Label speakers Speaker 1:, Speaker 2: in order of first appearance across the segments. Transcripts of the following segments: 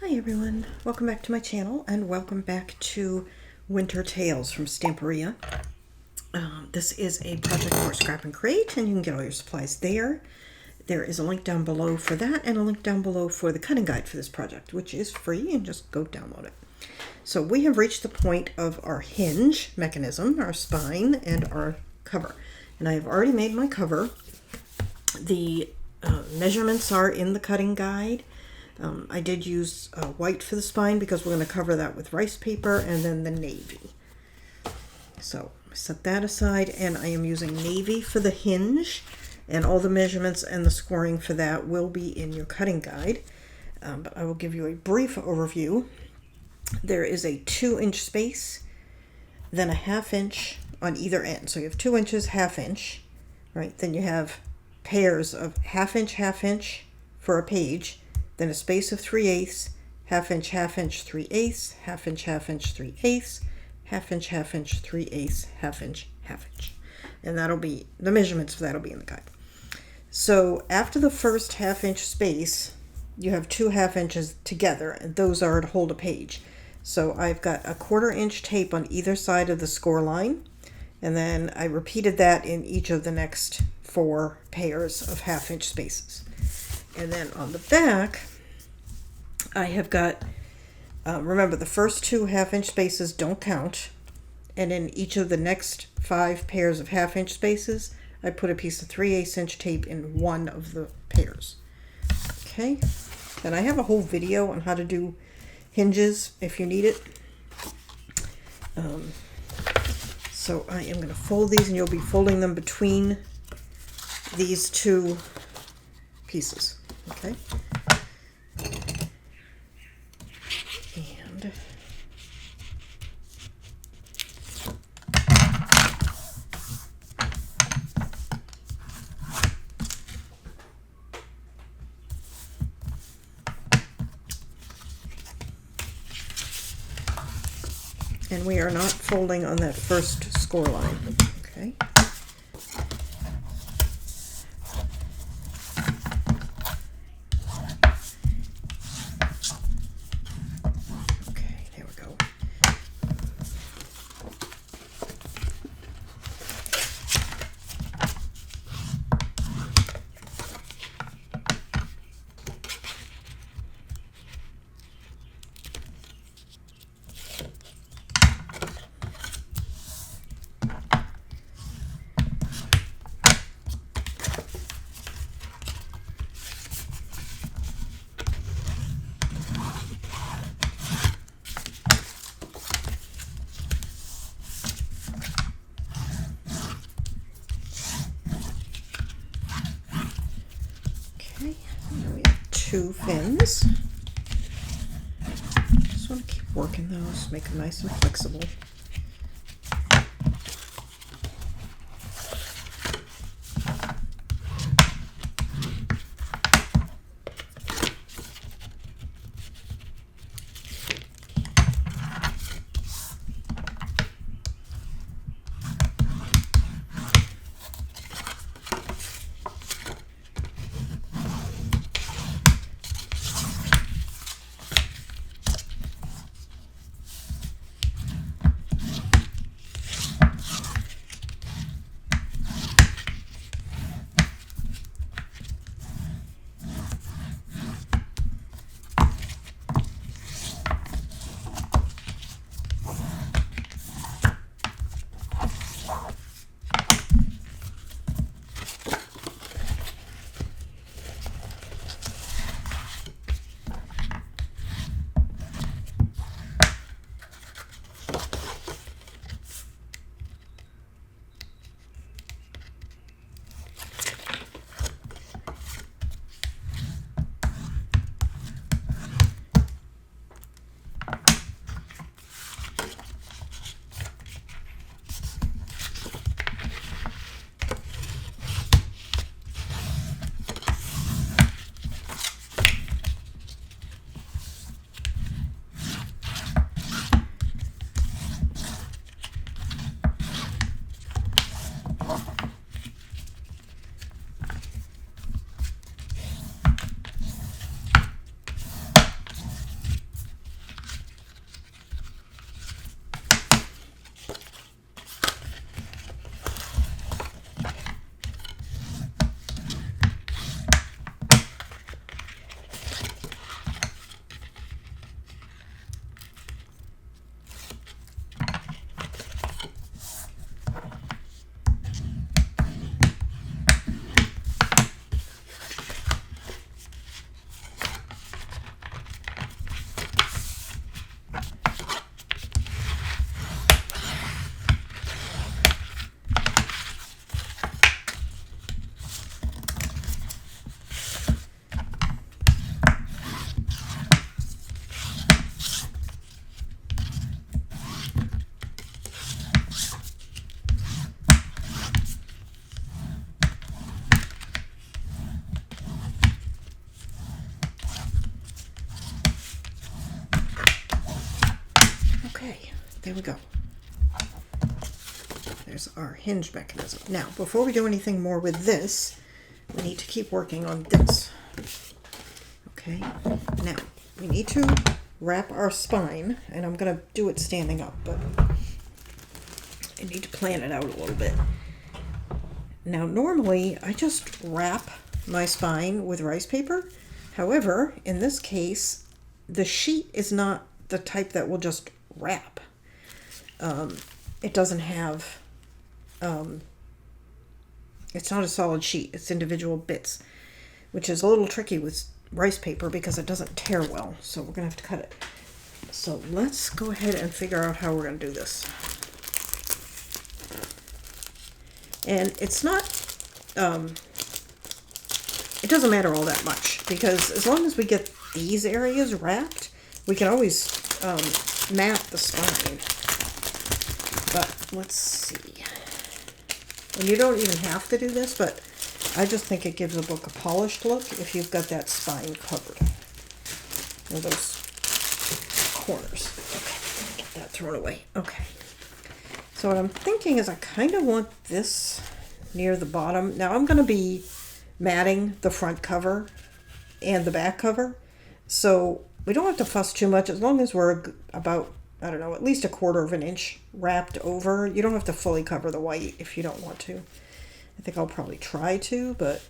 Speaker 1: Hi everyone, welcome back to my channel and welcome back to Winter Tales from Stamperia. This is a project for Scrap and Create and you can get all your supplies there. There is a link down below for that and a link down below for the cutting guide for this project, which is free and just go download it. So we have reached the point of our hinge mechanism, our spine, and our cover. And I have already made my cover. The measurements are in the cutting guide. I did use white for the spine because we're going to cover that with rice paper, and then the navy. So I set that aside, and I am using navy for the hinge, and all the measurements and the scoring for that will be in your cutting guide. But I will give you a brief overview. There is a 2-inch space, then a 1/2 inch on either end. So you have 2 inches, 1/2 inch, right? Then you have pairs of 1/2 inch for a page, then a space of 3/8, 1/2 inch, 1/2 inch, 3/8, 1/2 inch, 1/2 inch, 3/8, 1/2 inch, 1/2 inch, 3/8, 1/2 inch, 1/2 inch. And that'll be, the measurements for that'll be in the guide. So after the first 1/2 inch space, you have 2 1/2 inches together, and those are to hold a page. So I've got a 1/4 inch tape on either side of the score line, and then I repeated that in each of the next 4 pairs of 1/2 inch spaces. And then on the back, I have got, remember the first 2 1/2 inch spaces don't count. And in each of the next 5 pairs of 1/2 inch spaces, I put a piece of 3/8 inch tape in one of the pairs. Okay. And I have a whole video on how to do hinges if you need it. So I am going to fold these, and you'll be folding them between these 2 pieces. Okay. And we are not folding on that first score line. Okay. We have 2 fins. Just want to keep working those, make them nice and flexible. Okay, there we go. There's our hinge mechanism. Now, before we do anything more with this, we need to keep working on this. Okay, now we need to wrap our spine, and I'm going to do it standing up, but I need to plan it out a little bit. Now, normally I just wrap my spine with rice paper. However, in this case, the sheet is not the type that will just wrap. It doesn't have, it's not a solid sheet, it's individual bits, which is a little tricky with rice paper because it doesn't tear well, so we're gonna have to cut it. So let's go ahead and figure out how we're gonna do this. And it's not, it doesn't matter all that much, because as long as we get these areas wrapped, we can always map the spine. But let's see. And you don't even have to do this, but I just think it gives a book a polished look if you've got that spine covered. Or those corners. Okay, get that thrown away. Okay. So what I'm thinking is I kind of want this near the bottom. Now I'm going to be matting the front cover and the back cover. So we don't have to fuss too much as long as we're about, I don't know, at least 1/4 of an inch wrapped over. You don't have to fully cover the white if you don't want to. I think I'll probably try to, but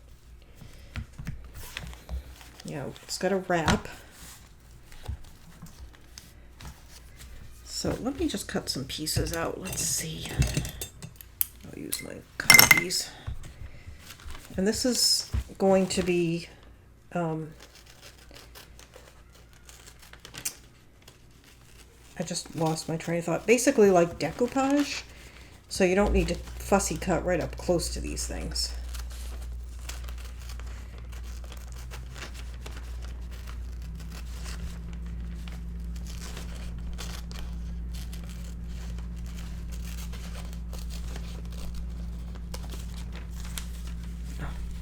Speaker 1: you know, it's got to wrap. So let me just cut some pieces out. Let's see. I'll use my cubbies. And this is going to be I just lost my train of thought. Basically like decoupage. So you don't need to fussy cut right up close to these things.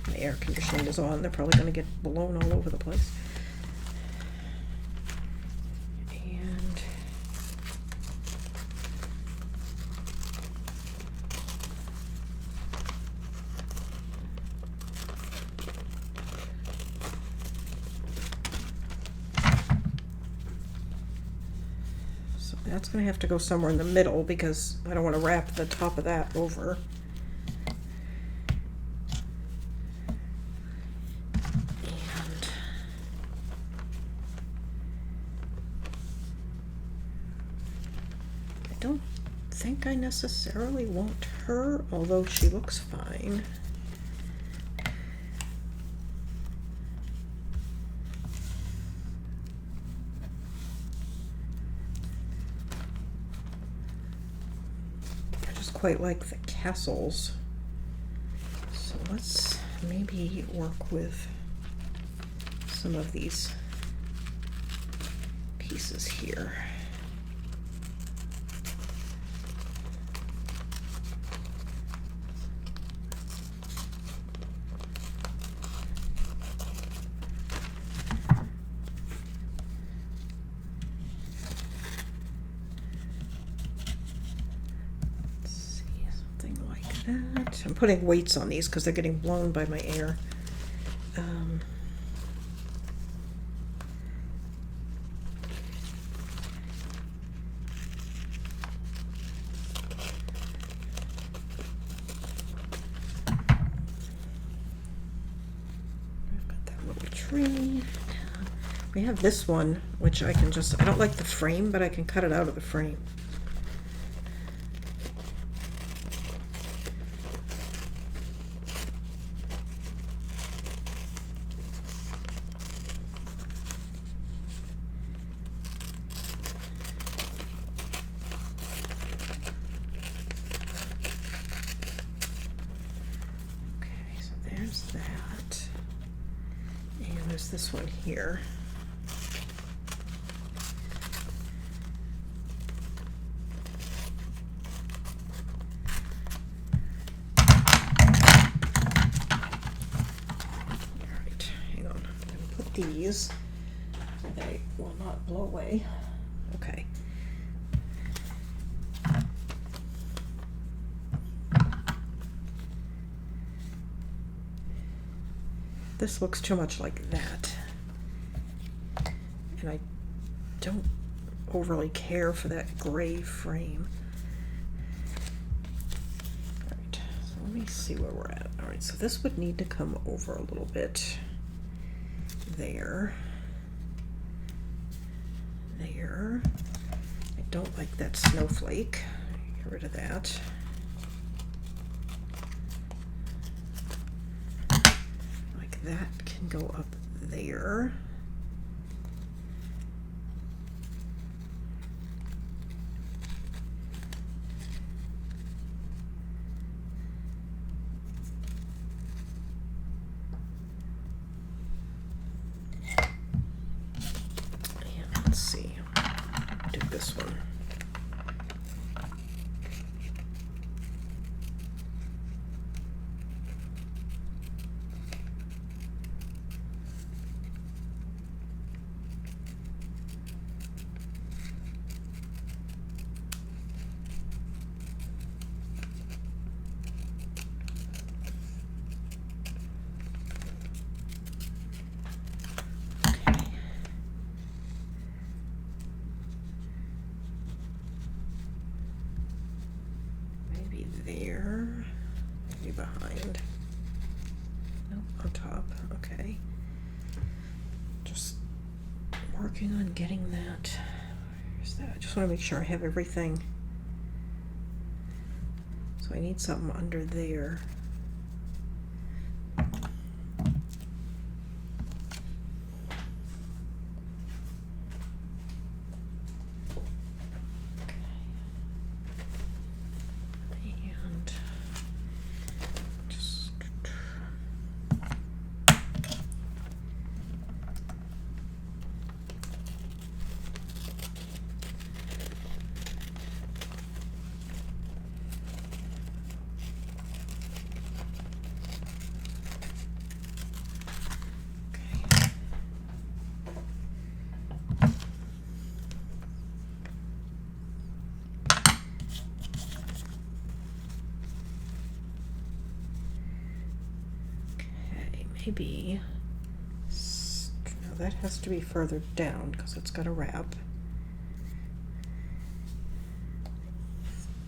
Speaker 1: The air conditioning is on. They're probably going to get blown all over the place. And so that's going to have to go somewhere in the middle because I don't want to wrap the top of that over. I necessarily want her, although she looks fine. I just quite like the castles. So let's maybe work with some of these pieces here. That. I'm putting weights on these because they're getting blown by my air. I've got that little tree. We have this one, which I can just, I don't like the frame, but I can cut it out of the frame. That, and there's this one here. Alright, hang on. I'm going to put these so they will not blow away. Okay. this looks too much like that. And I don't overly care for that gray frame. All right, so let me see where we're at. All right, so this would need to come over a little bit. There. There. I don't like that snowflake. Get rid of that. Like that can go up there. Let's see, do this one. There, maybe behind. Nope, on top. Okay. Just working on getting that. Where's that? I just want to make sure I have everything. So I need something under there. Maybe, no, that has to be further down because it's got a wrap.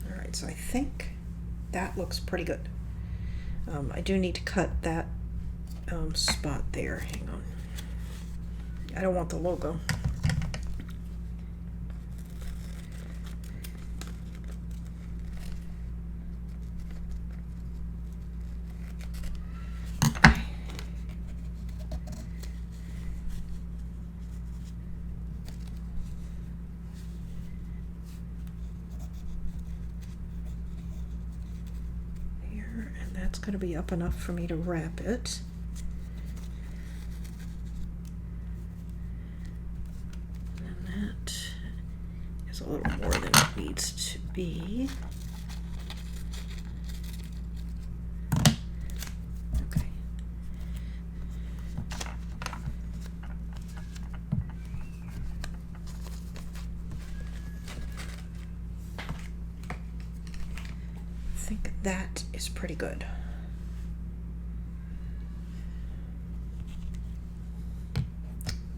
Speaker 1: All right, so I think that looks pretty good. I do need to cut that spot there. Hang on. I don't want the logo. That's going to be up enough for me to wrap it. And that is a little more than it needs to be. Okay. I think that is pretty good.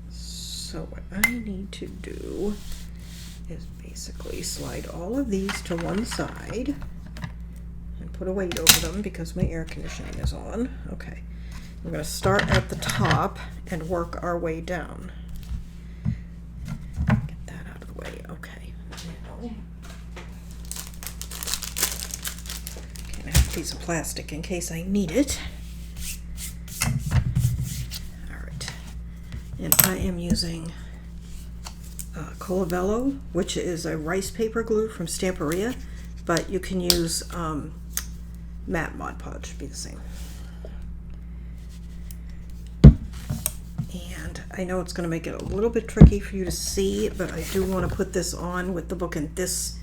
Speaker 1: So what I need to do is basically slide all of these to one side and put a weight over them because my air conditioning is on. Okay, we're going to start at the top and work our way down. Get that out of the way. Okay. Now, I have a piece of plastic in case I need it. And I am using Colavello, which is a rice paper glue from Stamperia, but you can use matte Mod Podge, be the same. And I know it's going to make it a little bit tricky for you to see, but I do want to put this on with the book in this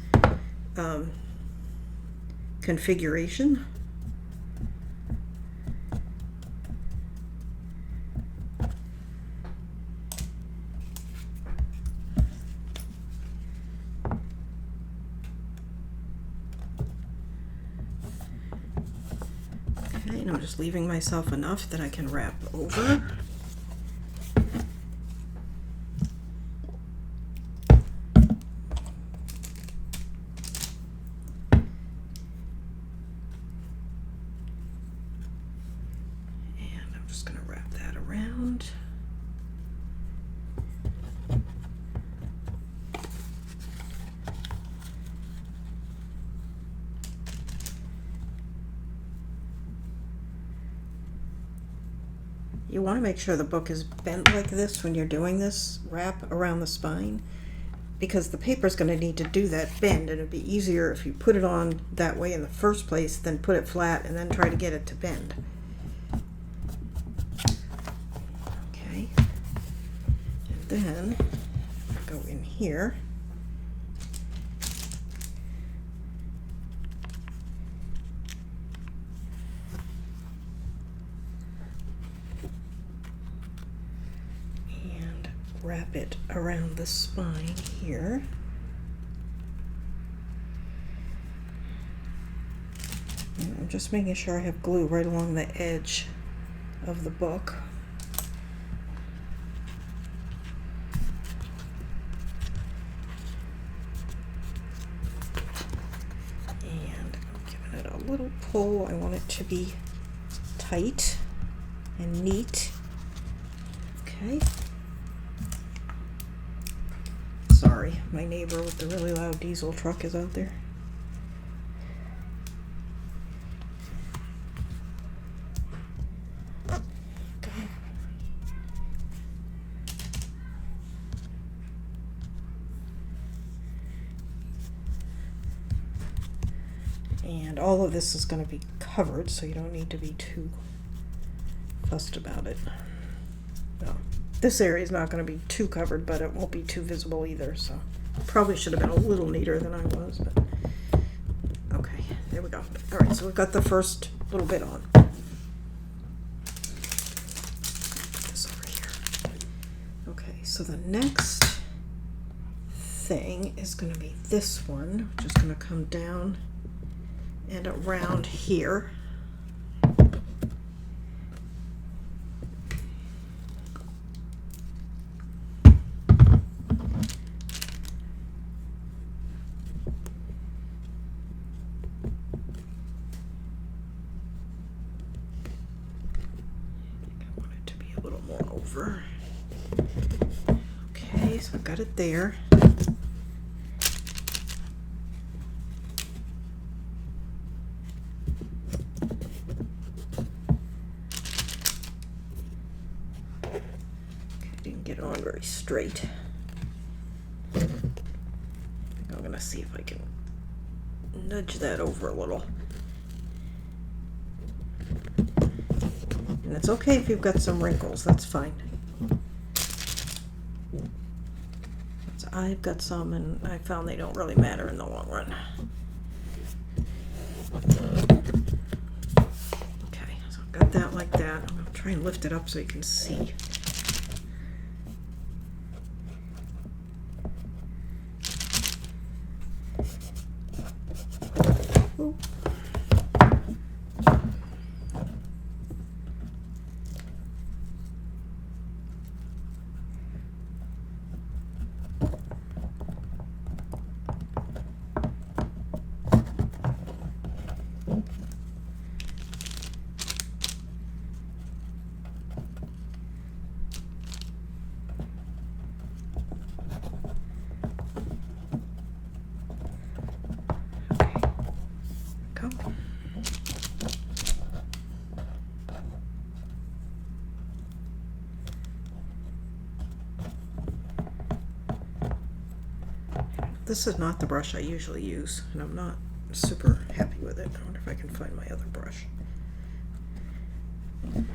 Speaker 1: configuration. and I'm just leaving myself enough that I can wrap over. And I'm just going to wrap that around. You want to make sure the book is bent like this when you're doing this wrap around the spine, because the paper is going to need to do that bend, and it'd be easier if you put it on that way in the first place than put it flat and then try to get it to bend. Okay, and then go in here. Wrap it around the spine here. And I'm just making sure I have glue right along the edge of the book. And I'm giving it a little pull. I want it to be tight and neat. Okay. Sorry, my neighbor with the really loud diesel truck is out there. Okay. And all of this is going to be covered, so you don't need to be too fussed about it. No. This area is not going to be too covered, but it won't be too visible either, so probably should have been a little neater than I was, but okay, there we go. All right, so we've got the first little bit on. Put this over here. Okay, so the next thing is going to be this one, which is going to come down and around here. Okay, so I've got it there. Okay, didn't get on very straight. I think I'm gonna see if I can nudge that over a little. And it's okay if you've got some wrinkles, that's fine. I've got some, and I found they don't really matter in the long run. Okay, so I've got that like that. I'm going to try and lift it up so you can see. Ooh. This is not the brush I usually use, and I'm not super happy with it. I wonder if I can find my other brush. Hang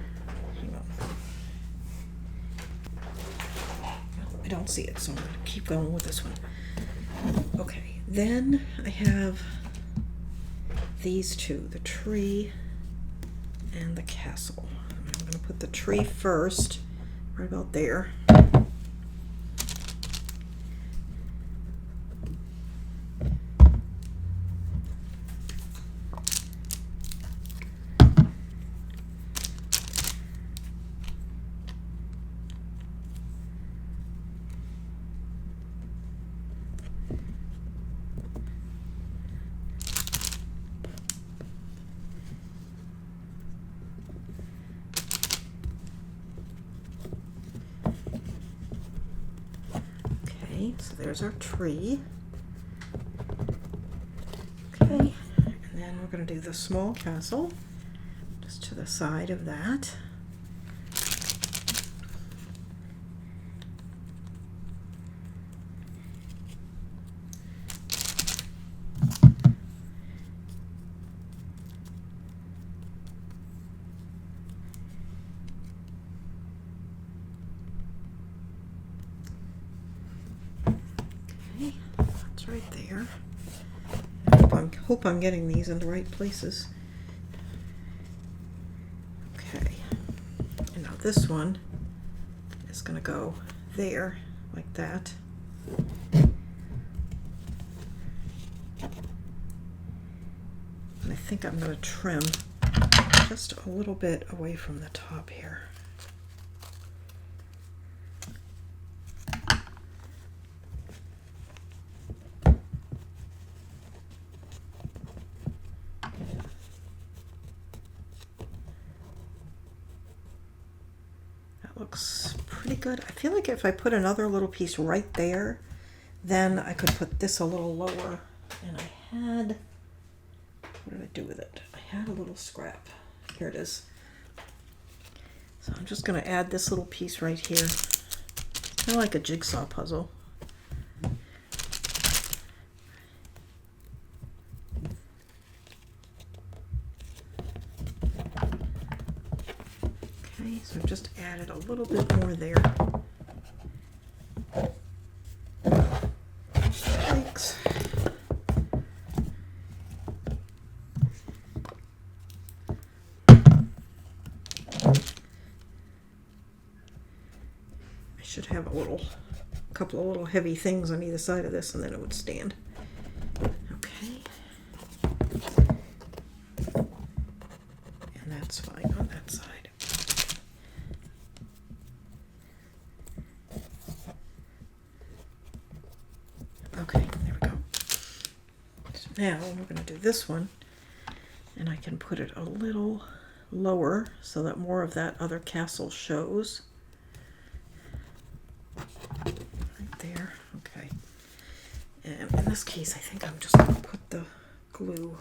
Speaker 1: on. I don't see it, so I'm going to keep going with this one. Okay, then I have these two, the tree and the castle. I'm going to put the tree first, right about there. Okay, so there's our tree. Okay, and then we're going to do the small castle just to the side of that. Okay, that's right there. I hope I'm getting these in the right places. Okay, and now this one is going to go there, like that. And I think I'm going to trim just a little bit away from the top here. Looks pretty good. I feel like if I put another little piece right there, then I could put this a little lower. And I had, what did I do with it? I had a little scrap. Here it is. So I'm just going to add this little piece right here. Kind of like a jigsaw puzzle. Okay, so I've just added a little bit more there. Thanks. I should have a couple of little heavy things on either side of this, and then it would stand. Okay. And that's fine on that side. Okay, there we go. So now we're going to do this one, and I can put it a little lower so that more of that other castle shows. Right there, okay. And in this case, I think I'm just going to put the glue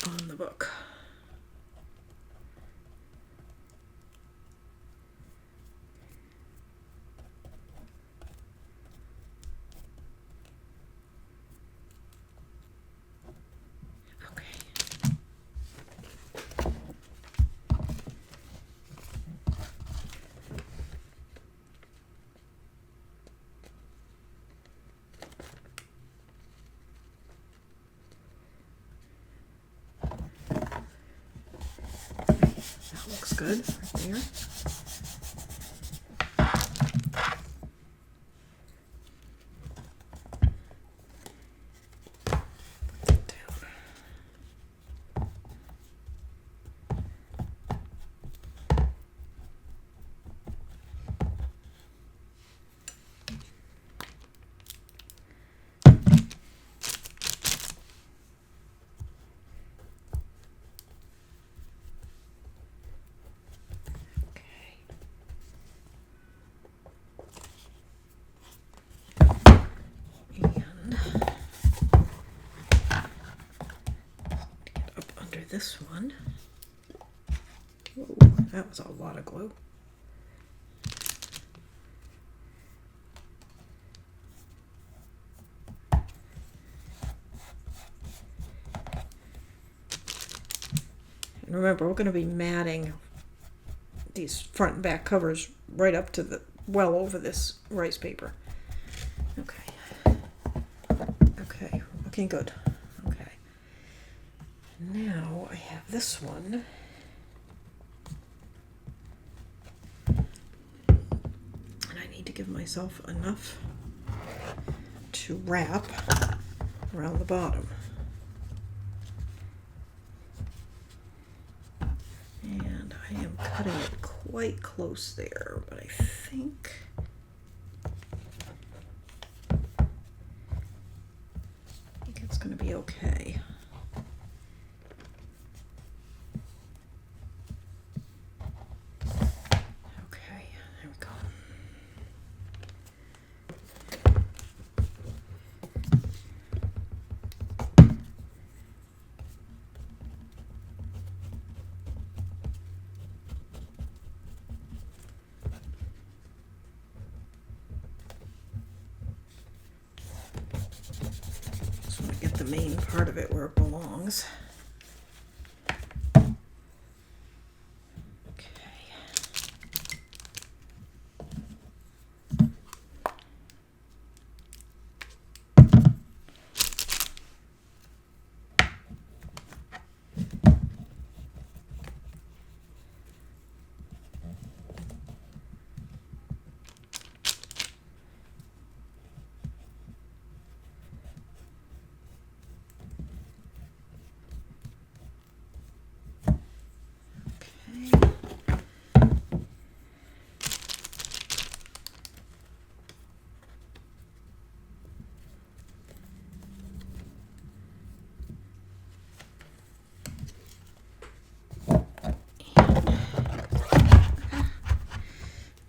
Speaker 1: on the book. Looks good right there. Put that down. This one. Whoa, that was a lot of glue. And remember, we're going to be matting these front and back covers right up to the well over this rice paper. Okay. Okay, looking good. Okay. Now I have this one. And I need to give myself enough to wrap around the bottom. And I am cutting it quite close there, but I think it's going to be okay. Okay, there we go. Just want to get the main part of it where it belongs.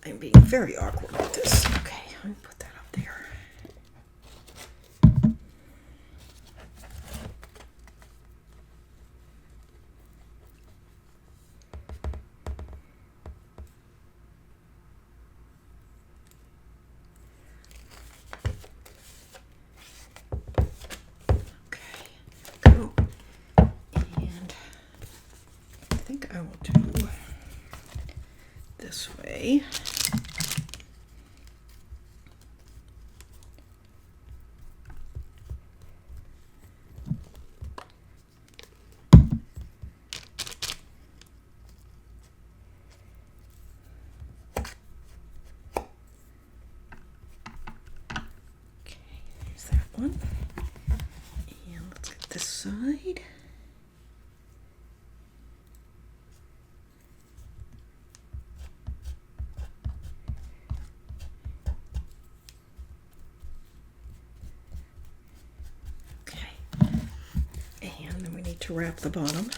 Speaker 1: I'm being very awkward with this. Okay, let me put that up there. Okay, go. And I think I will do this way. One. And let's get this side. Okay. And then we need to wrap the bottom.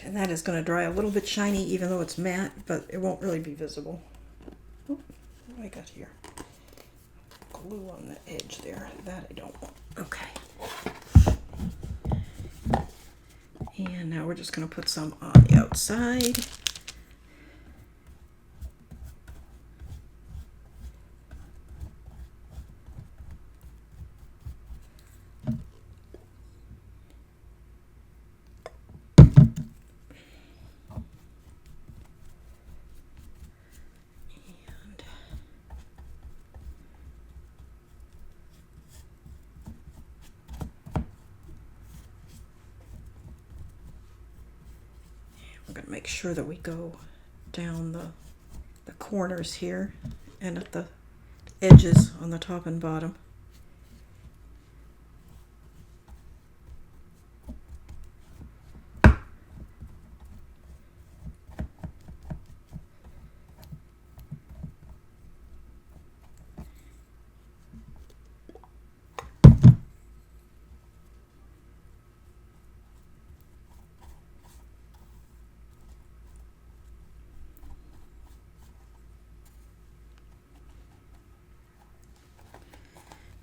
Speaker 1: And that is going to dry a little bit shiny even though it's matte, but it won't really be visible. Oh, what do I got here? Glue on the edge there. That I don't want. Okay. And now we're just going to put some on the outside. We're going to make sure that we go down the corners here and at the edges on the top and bottom.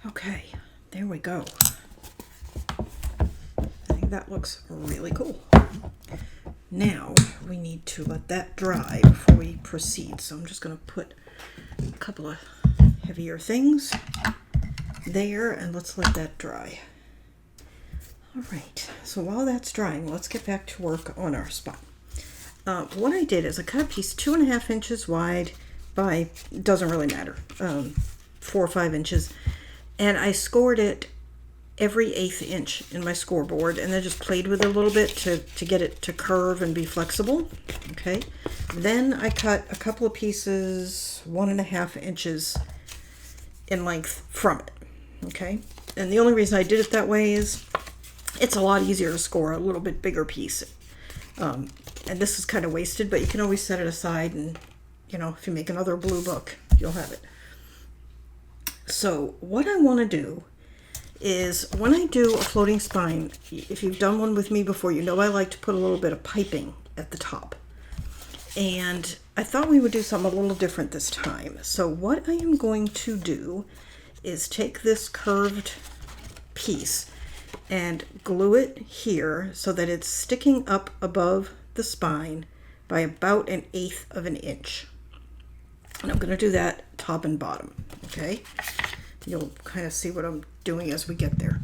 Speaker 1: Okay, there we go. I think that looks really cool. Now we need to let that dry before we proceed. So I'm just going to put a couple of heavier things there and let's let that dry. All right, so while that's drying, let's get back to work on our spot. What I did is I cut a piece 2.5 inches wide by, doesn't really matter, 4 or 5 inches. And I scored it every 1/8 inch in my scoreboard and then just played with it a little bit to get it to curve and be flexible. Okay. Then I cut a couple of pieces 1.5 inches in length from it. Okay. And the only reason I did it that way is it's a lot easier to score a little bit bigger piece. And this is kind of wasted, but you can always set it aside and you know, if you make another blue book, you'll have it. So what I want to do is when I do a floating spine, if you've done one with me before, you know I like to put a little bit of piping at the top. And I thought we would do something a little different this time. So what I am going to do is take this curved piece and glue it here so that it's sticking up above the spine by about 1/8 of an inch. And I'm going to do that top and bottom, okay? You'll kind of see what I'm doing as we get there.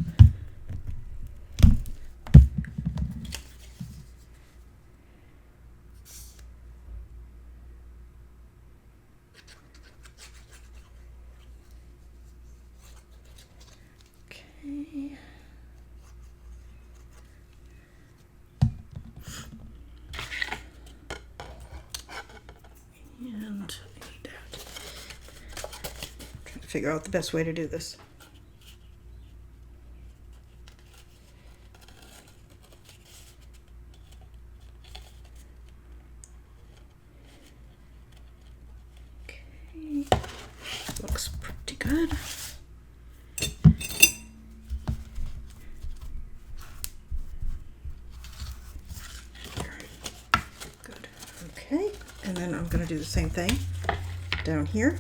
Speaker 1: Okay. And trying to figure out the best way to do this. Okay, looks pretty good. Good. Okay, and then I'm going to do the same thing down here.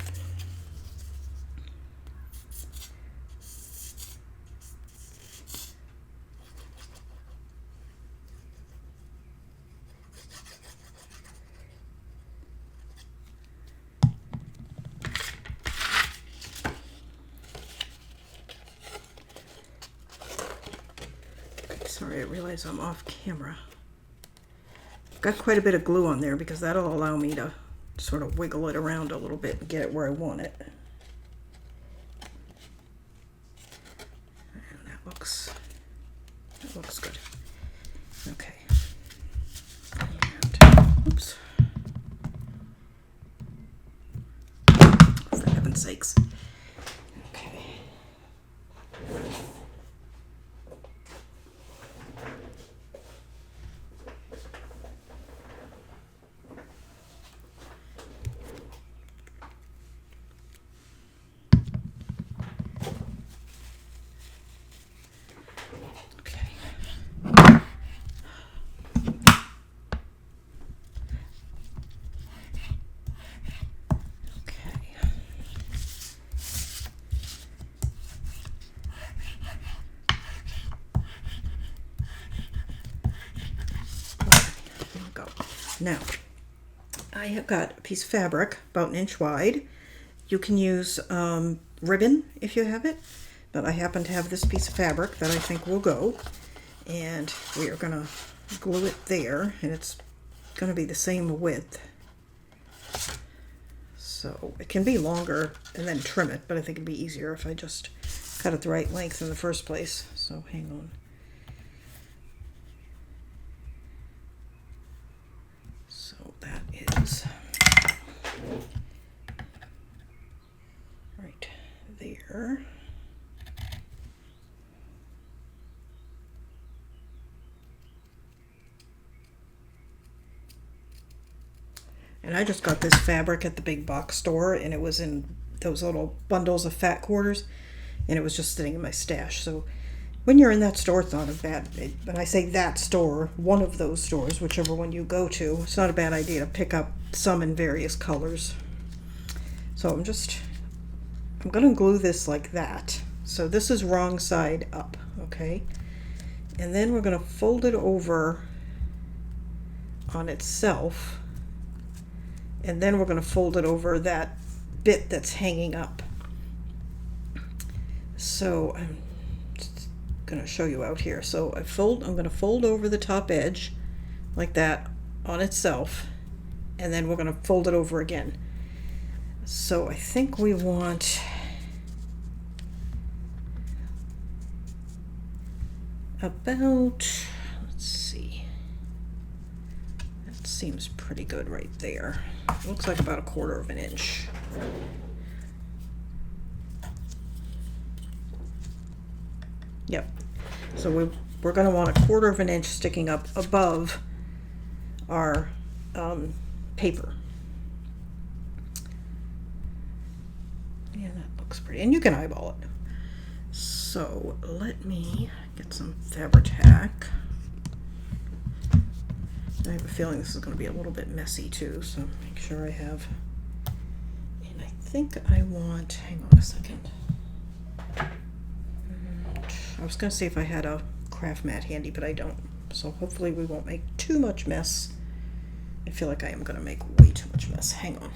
Speaker 1: Sorry, I realize I'm off camera. Got quite a bit of glue on there because that'll allow me to sort of wiggle it around a little bit and get it where I want it. And that looks good. Okay. And, oops. For heaven's sakes. Okay. Now, I have got a piece of fabric about 1 inch wide. You can use ribbon if you have it, but I happen to have this piece of fabric that I think will go. And we are going to glue it there, and it's going to be the same width. So it can be longer and then trim it, but I think it'd be easier if I just cut it the right length in the first place. So hang on. That is right there. And I just got this fabric at the big box store, and it was in those little bundles of fat quarters, and it was just sitting in my stash. So when you're in that store, it's not a bad, when I say that store, one of those stores, whichever one you go to, it's not a bad idea to pick up some in various colors. So I'm going to glue this like that. So this is wrong side up, okay? And then we're going to fold it over on itself, and then we're going to fold it over that bit that's hanging up. So I'm going to show you out here. So I'm going to fold over the top edge like that on itself, and then we're going to fold it over again. So I think we want about, let's see, that seems pretty good right there. Looks like about 1/4 of an inch. Yep. So we're going to want 1/4 of an inch sticking up above our paper. Yeah, that looks pretty. And you can eyeball it. So let me get some Fabri-Tac. I have a feeling this is going to be a little bit messy too, so make sure I have. And I think I want, hang on a second. I was going to see if I had a craft mat handy, but I don't. So hopefully we won't make too much mess. I feel like I am going to make way too much mess. Hang on.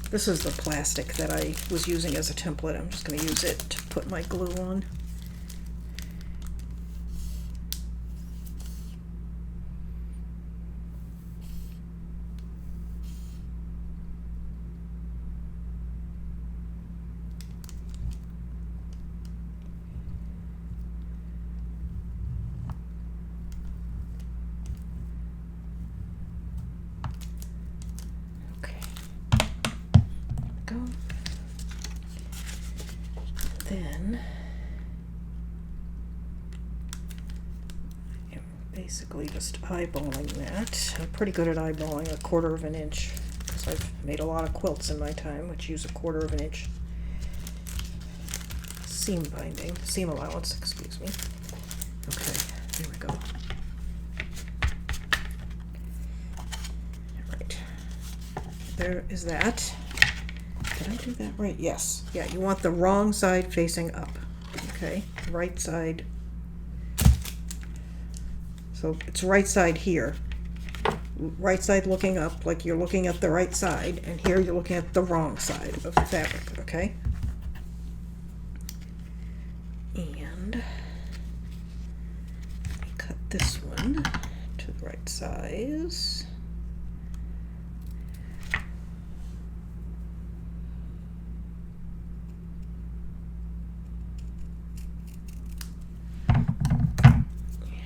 Speaker 1: This is the plastic that I was using as a template. I'm just going to use it to put my glue on. Then I'm basically just eyeballing that. I'm pretty good at eyeballing 1/4 of an inch because I've made a lot of quilts in my time which use 1/4 of an inch seam allowance, excuse me. Okay, here we go. Alright, there is that. Did I do that right? Yes. Yeah, you want the wrong side facing up. Okay, right side. So it's right side here. Right side looking up like you're looking at the right side, and here you're looking at the wrong side of the fabric, okay? And I cut this one to the right size.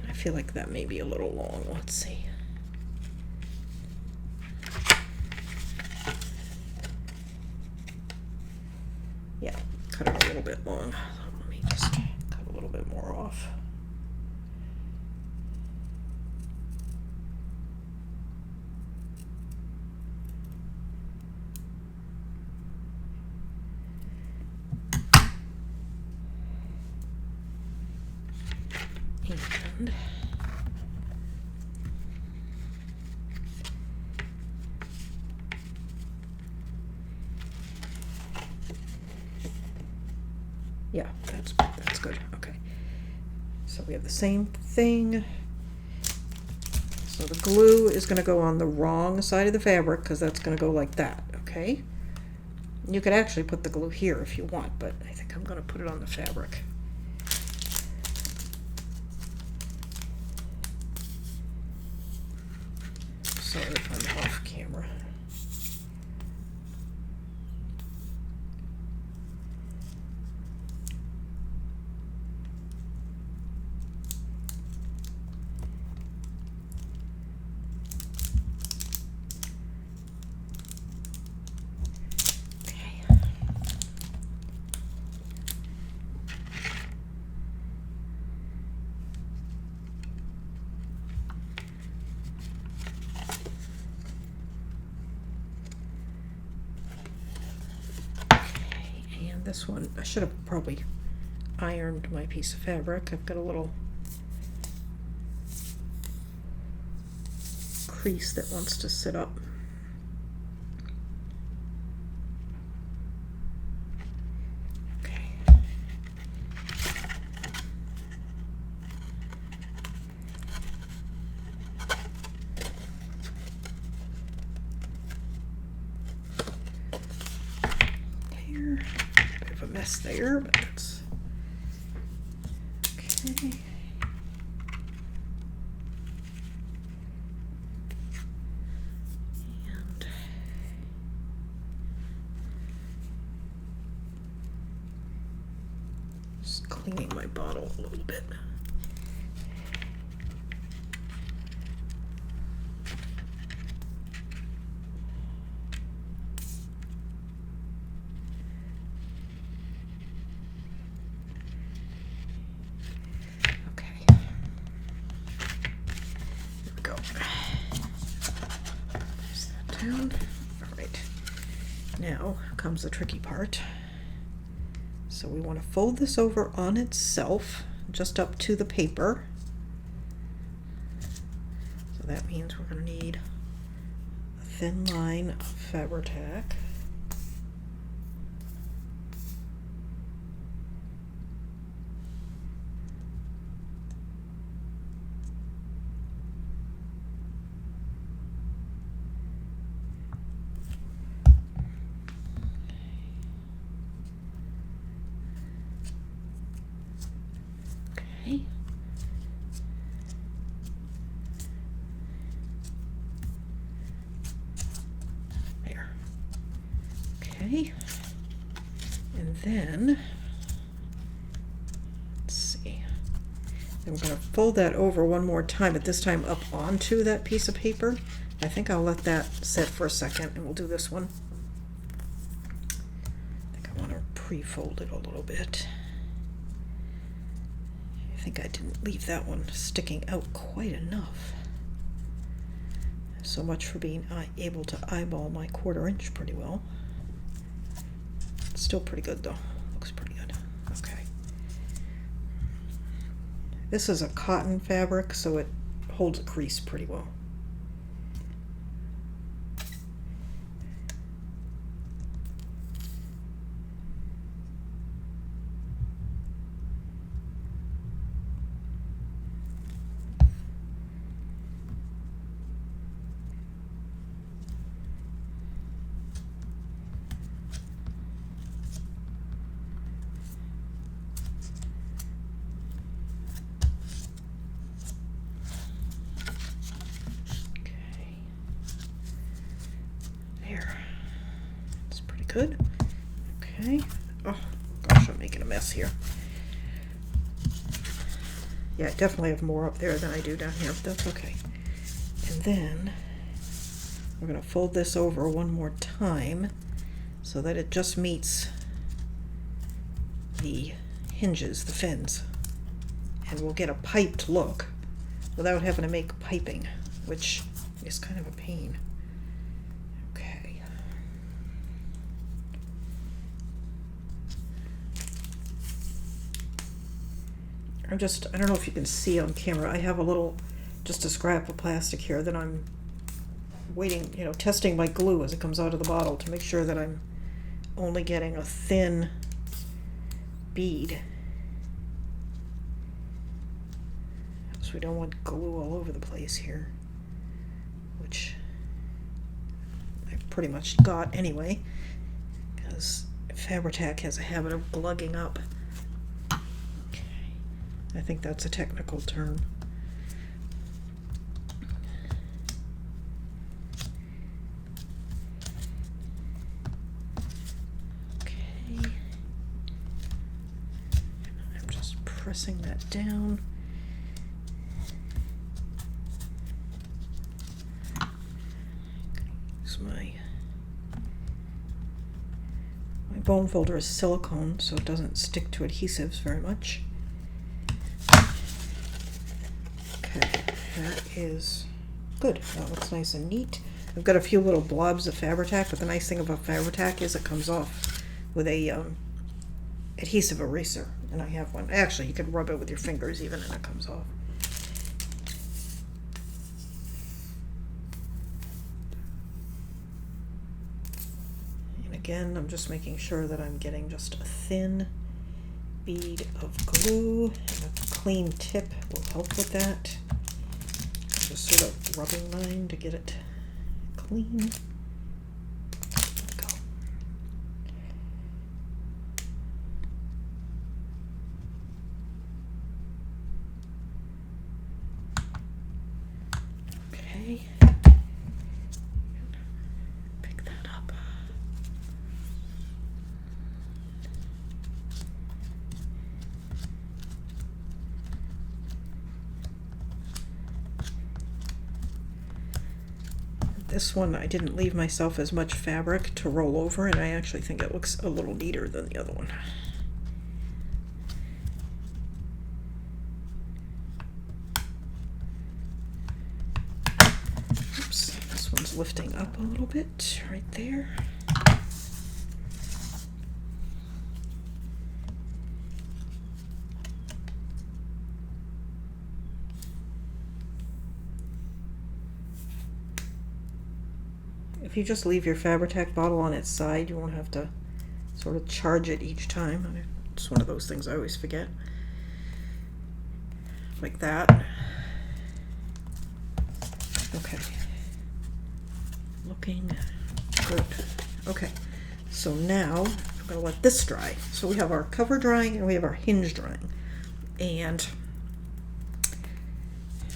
Speaker 1: I feel like that may be a little long. Let's see. Yeah, cut it a little bit long. Let me just cut a little bit more off. And yeah, that's good. Okay. So we have the same thing. So the glue is going to go on the wrong side of the fabric because that's going to go like that, okay? You could actually put the glue here if you want, but I think I'm going to put it on the fabric. Sorry if I'm off camera. This one, I should have probably ironed my piece of fabric. I've got a little crease that wants to sit up. Okay. Here. A mess there, but that's okay. And just cleaning my bottle a little bit. All right, now comes the tricky part. So we want to fold this over on itself, just up to the paper. So that means we're going to need a thin line of Fabri-Tac. Okay. There. Okay. And then, let's see. Then we're going to fold that over one more time, but this time up onto that piece of paper. I think I'll let that sit for a second and we'll do this one. I think I want to pre-fold it a little bit. I think I didn't leave that one sticking out quite enough. So much for being able to eyeball my 1/4 inch pretty well. It's still pretty good though. Looks pretty good. Okay. This is a cotton fabric, so it holds a crease pretty well. Good. Okay. Oh gosh, I'm making a mess here. Yeah, I definitely have more up there than I do down here, but that's okay. And then we're going to fold this over one more time so that it just meets the hinges, the fins. And we'll get a piped look without having to make piping, which is kind of a pain. I don't know if you can see on camera, I have just a scrap of plastic here that I'm waiting, testing my glue as it comes out of the bottle to make sure that I'm only getting a thin bead. So we don't want glue all over the place here, which I've pretty much got anyway, because Fabri-Tac has a habit of glugging up. I think that's a technical term. Okay. I'm just pressing that down. Use my bone folder is silicone, so it doesn't stick to adhesives very much. That is good. That looks nice and neat. I've got a few little blobs of Fabri-Tac, but the nice thing about Fabri-Tac is it comes off with a adhesive eraser, and I have one. Actually, you can rub it with your fingers even, and it comes off. And again, I'm just making sure that I'm getting just a thin bead of glue, and a clean tip will help with that. Just sort of rubbing mine to get it clean. There we go. Okay. Pick that up. This one, I didn't leave myself as much fabric to roll over, and I actually think it looks a little neater than the other one. Oops, this one's lifting up a little bit right there. if you just leave your Fabri-Tac bottle on its side, you won't have to sort of charge it each time. It's one of those things I always forget. Like that. Okay. Looking good. Okay. So now I'm going to let this dry. So we have our cover drying and we have our hinge drying. And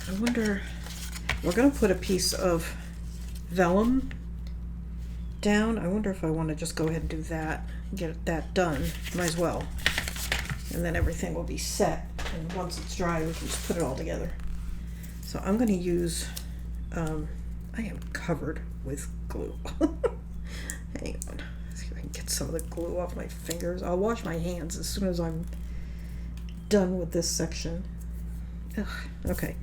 Speaker 1: I wonder, we're going to put a piece of vellum down. I wonder if I want to just go ahead and do that, get that done. Might as well. And then everything will be set. And once it's dry, we can just put it all together. So I'm going to use, I am covered with glue. Hang on. Let's see if I can get some of the glue off my fingers. I'll wash my hands as soon as I'm done with this section. Ugh, okay.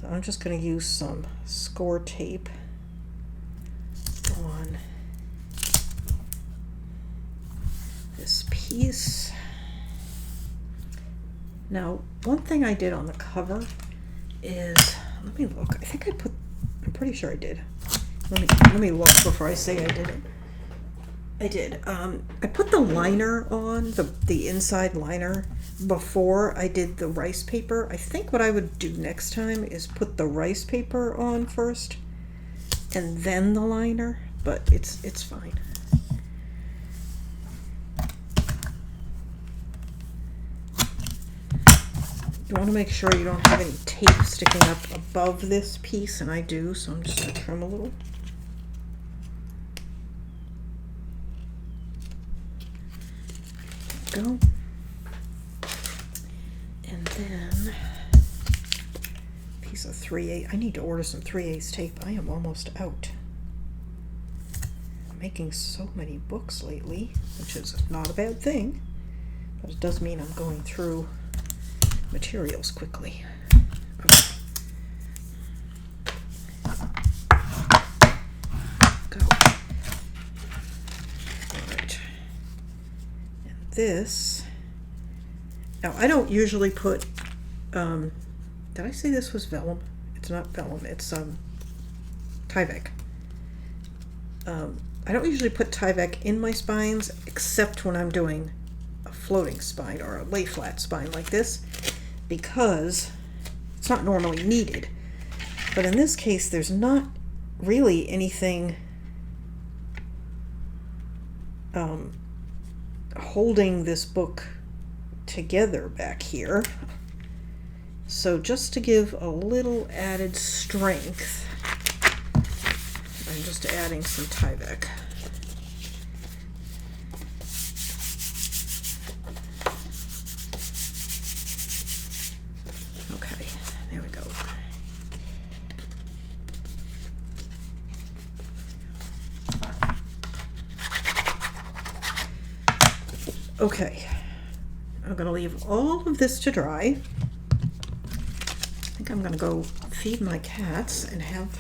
Speaker 1: So I'm just going to use some score tape on this piece. Now, one thing I did on the cover is, let me look. I think I'm pretty sure I did. Let me look before I say I didn't. I did. I put the liner on, the inside liner, before I did the rice paper. I think what I would do next time is put the rice paper on first and then the liner, but it's fine. You want to make sure you don't have any tape sticking up above this piece, and I do, so I'm just going to trim a little. There we go. And then piece of 3/8. I need to order some 3/8 tape. I am almost out. I'm making so many books lately, which is not a bad thing, but it does mean I'm going through materials quickly. Okay. Go. Alright. And this, now I don't usually put, did I say this was vellum? It's not vellum, it's Tyvek. I don't usually put Tyvek in my spines except when I'm doing a floating spine or a lay flat spine like this, because it's not normally needed. But in this case, there's not really anything holding this book together back here. So just to give a little added strength, I'm just adding some Tyvek. Okay, there we go. Okay, I'm going to leave all of this to dry. I think I'm going to go feed my cats and have,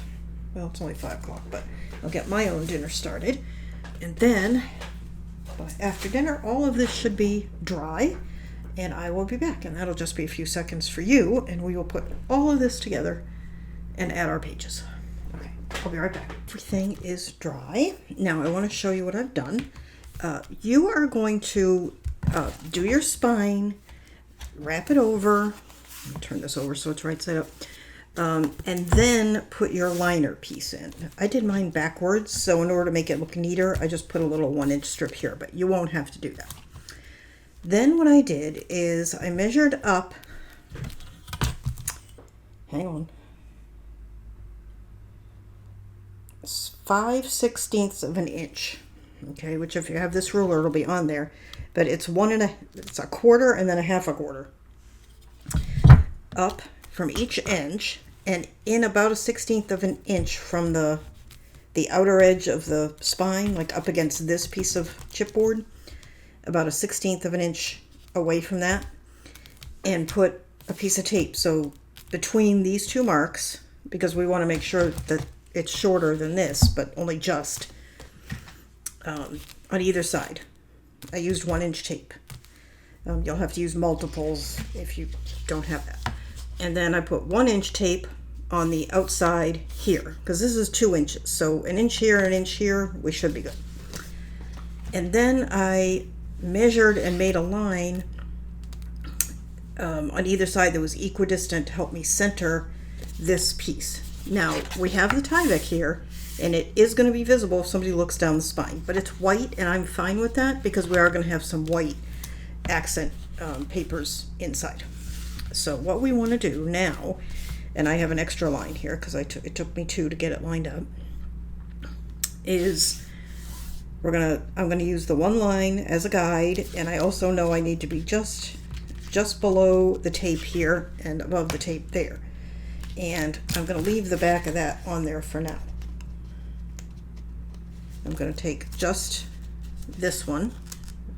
Speaker 1: well, it's only 5 o'clock, but I'll get my own dinner started. And then, after dinner, all of this should be dry, and I will be back. And that'll just be a few seconds for you, and we will put all of this together and add our pages. Okay, I'll be right back. Everything is dry. Now, I want to show you what I've done. You are going to do your spine, wrap it over. Let me turn this over so it's right side up. And then put your liner piece in. I did mine backwards, so in order to make it look neater, I just put a little 1-inch strip here, but you won't have to do that. Then what I did is I measured up, hang on, 5/16 of an inch. Okay, which if you have this ruler, it'll be on there, but it's it's a quarter and then a half a quarter up from each edge, and in about a 1/16 of an inch from the outer edge of the spine, like up against this piece of chipboard, about a 1/16 of an inch away from that, and put a piece of tape. So between these two marks, because we want to make sure that it's shorter than this, but only just on either side. I used 1-inch tape. You'll have to use multiples if you don't have that. And then I put 1-inch tape on the outside here, because this is 2 inches. So an inch here, an inch here, we should be good. And then I measured and made a line on either side that was equidistant to help me center this piece. Now, we have the Tyvek here, and it is going to be visible if somebody looks down the spine, but it's white, and I'm fine with that because we are going to have some white accent papers inside. So what we want to do now, and I have an extra line here because it took me 2 to get it lined up, is I'm gonna use the one line as a guide, and I also know I need to be just below the tape here and above the tape there. And I'm gonna leave the back of that on there for now. I'm gonna take just this one,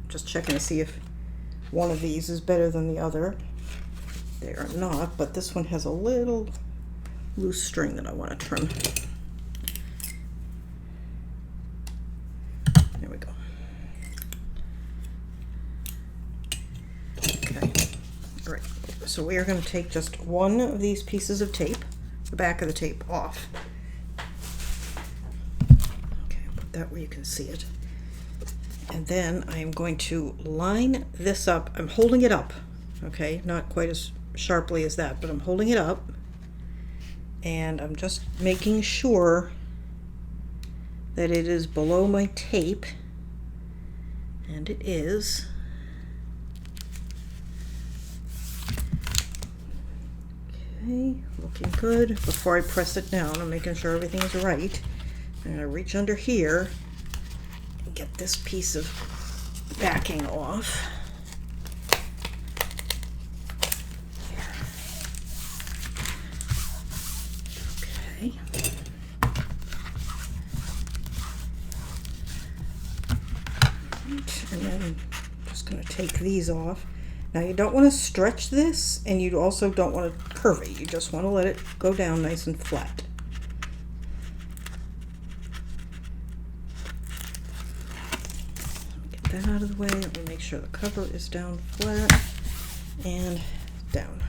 Speaker 1: just checking to see if one of these is better than the other. They are not, but this one has a little loose string that I want to trim. There we go. Okay, all right. So we are going to take just one of these pieces of tape, the back of the tape, off. Okay, put that where you can see it. And then I am going to line this up. I'm holding it up, okay? Not quite as sharply as that, but I'm holding it up, and I'm just making sure that it is below my tape, and it is. Okay, looking good. Before I press it down, I'm making sure everything is right. I'm going to reach under here and get this piece of backing off. Okay. And then I'm just going to take these off. Now you don't want to stretch this, and you also don't want to curve it. You just want to let it go down nice and flat. Get that out of the way. Let me make sure the cover is down flat and down.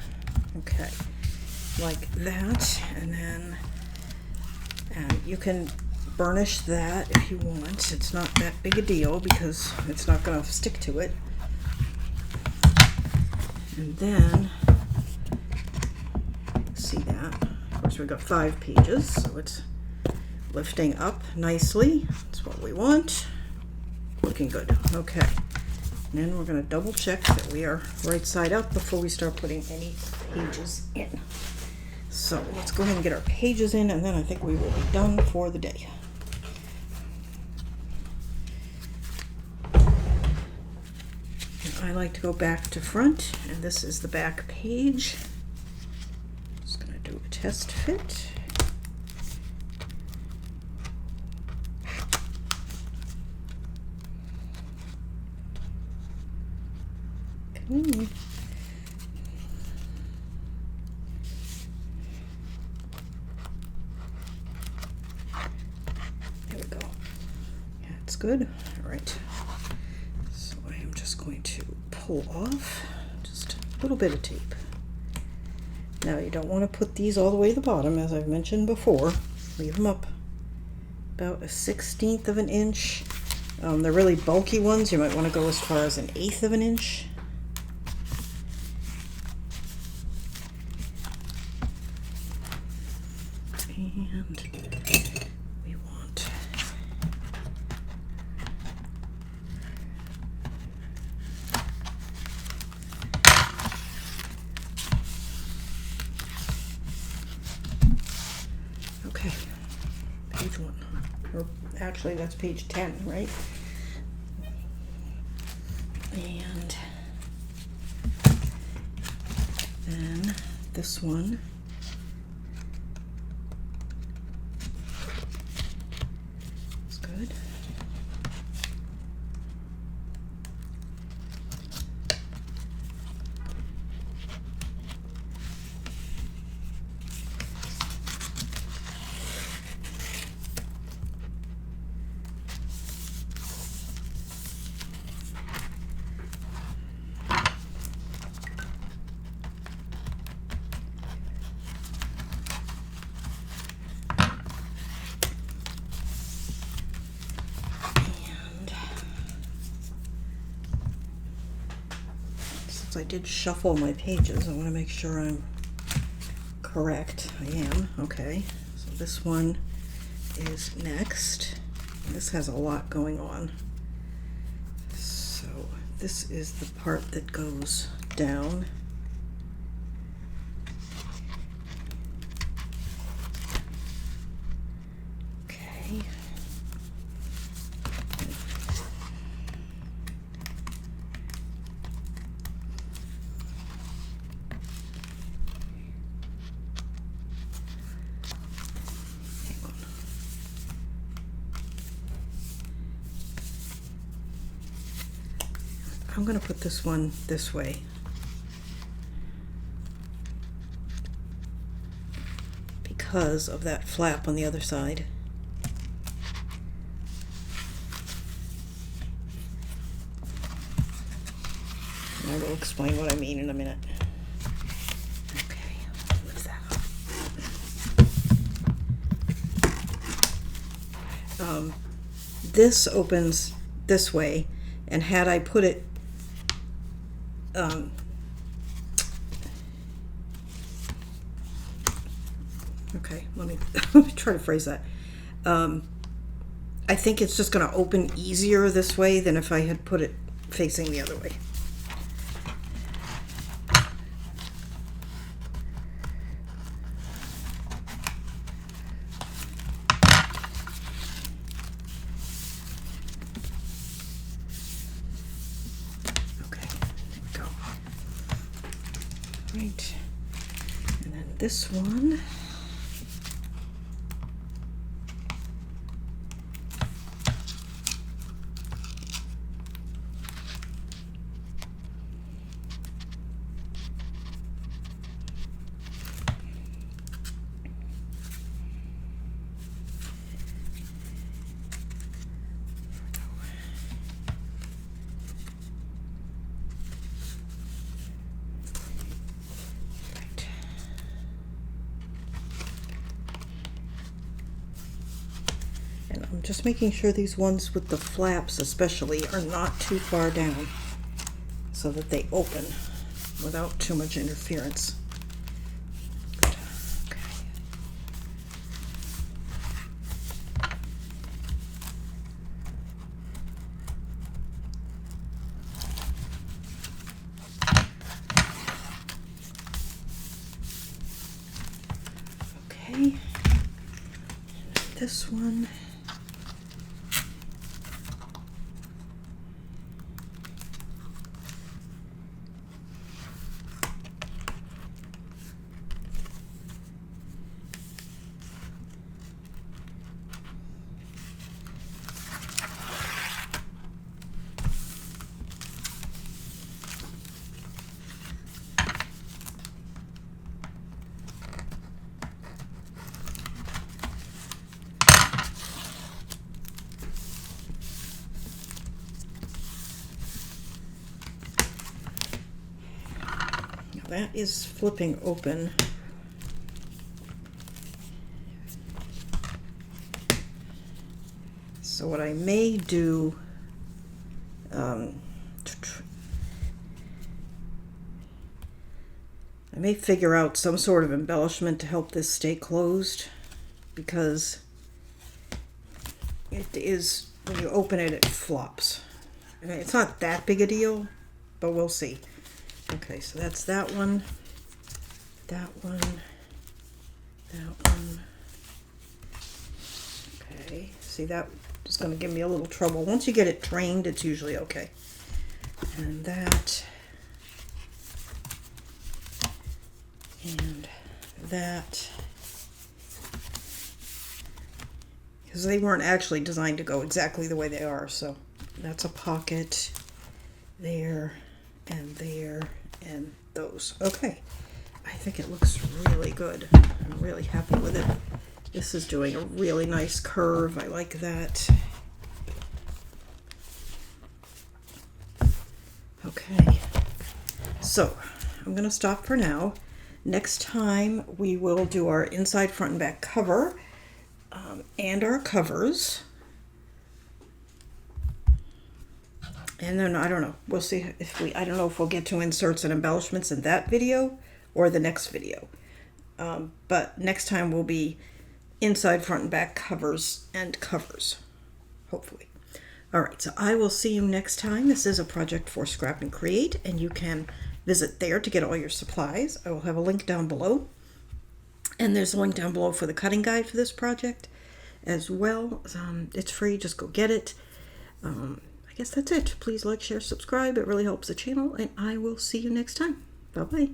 Speaker 1: Okay, like that. And then you can burnish that if you want. It's not that big a deal because it's not going to stick to it. And then, see that, of course we've got 5 pages, so it's lifting up nicely. That's what we want. Looking good. Okay. And then we're going to double check that we are right side up before we start putting any pages in. So let's go ahead and get our pages in, and then I think we will be done for the day. I like to go back to front, and this is the back page. Just going to do a test fit. Okay. There we go. Yeah, it's good. All right. So I am just going to pull off just a little bit of tape. Now you don't want to put these all the way to the bottom, as I've mentioned before. Leave them up about 1/16 of an inch. They're really bulky ones. You might want to go as far as 1/8 of an inch. And we want okay, page 1, or actually that's page 10, right? And then this one is good. Since I did shuffle my pages, I want to make sure I'm correct. I am. Okay. So this one is next. This has a lot going on. So this is the part that goes down. Okay. I'm going to put this one this way. Because of that flap on the other side. And I will explain what I mean in a minute. Okay, lift that up. This opens this way, and had I put it okay, let me try to phrase that. I think it's just going to open easier this way than if I had put it facing the other way. Okay, there we go. Right, and then this one. And I'm just making sure these ones with the flaps especially are not too far down so that they open without too much interference. Good. Okay. Okay. This one. That is flipping open. So what I may do, I may figure out some sort of embellishment to help this stay closed, because it is, when you open it, it flops. I mean, it's not that big a deal, but we'll see. Okay, so that's that one, that one, that one. Okay, see, that is going to give me a little trouble. Once you get it trained, it's usually okay. And that, and that, because they weren't actually designed to go exactly the way they are. So that's a pocket there and there and those. Okay, I think it looks really good. I'm really happy with it. This is doing a really nice curve. I like that. Okay, so I'm going to stop for now. Next time we will do our inside, front, and back cover and our covers. And then I don't know. We'll see if I don't know if we'll get to inserts and embellishments in that video or the next video. But next time will be inside, front, and back covers and covers, hopefully. All right, so I will see you next time. This is a project for Scrap and Create, and you can visit there to get all your supplies. I will have a link down below. And there's a link down below for the cutting guide for this project as well. It's free, just go get it. I guess that's it. Please like, share, subscribe. It really helps the channel, and I will see you next time. Bye-bye.